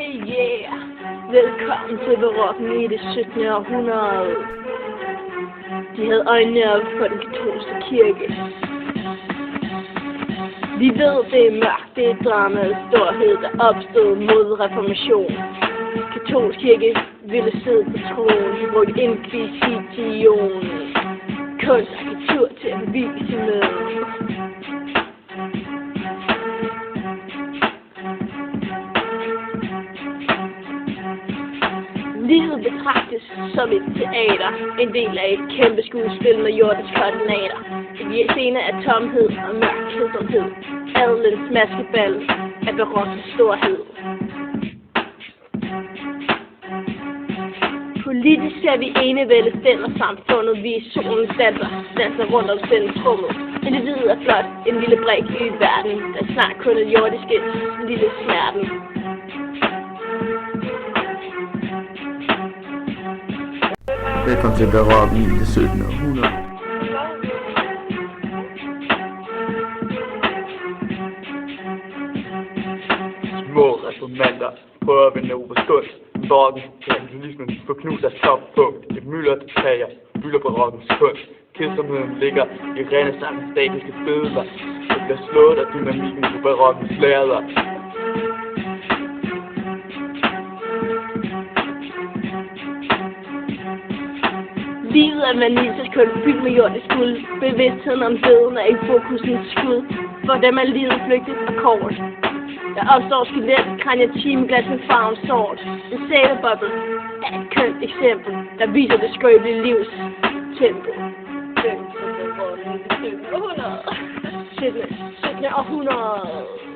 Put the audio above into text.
Yeah! Velkommen til barokken i det 17. århundrede. De havde øjnene op for den katolske kirke. Vi ved, det er mørkt, det er dramaets storhed, der opstod mod reformationen. Katolsk kirke ville sidde på tronen, de brugte inkvisitionen. Kunst og arkitektur til at bevise med. Livet betragtes som et teater, en del af et kæmpe skuespil med jordiske koordinater. En scene af tomhed og mørk kedsomhed, adelens maskebal af barokkens storhed. Politisk ser vi enevælde stændersamfundet, vi er solens danser rundt om centrummet. Individet er blot en lille brik i verden, der snart kun er jordiske lille smerten. Velkommen til barokken i det 17. århundrede. Små reformanter prøver at vende Oberstund. Barokken til kapitalismen får knust deres toppunkt. Et mylder til træer, bylder barokkens kunst. Kedsomheden ligger i renæssancens statiske billeder. Det bliver slået af dynamikken på barokkens lærder. Livet er manitisk kun fyldt med jordisk guld. Bevidstheden om døden er i fokusens skud. For dem er livet flygtigt og kort. Der opstår skelet, kraniatimeglas med farven sort. En sæbeboble er et kønt eksempel, der viser det skrøbelige livs tempel. 17. århundrede.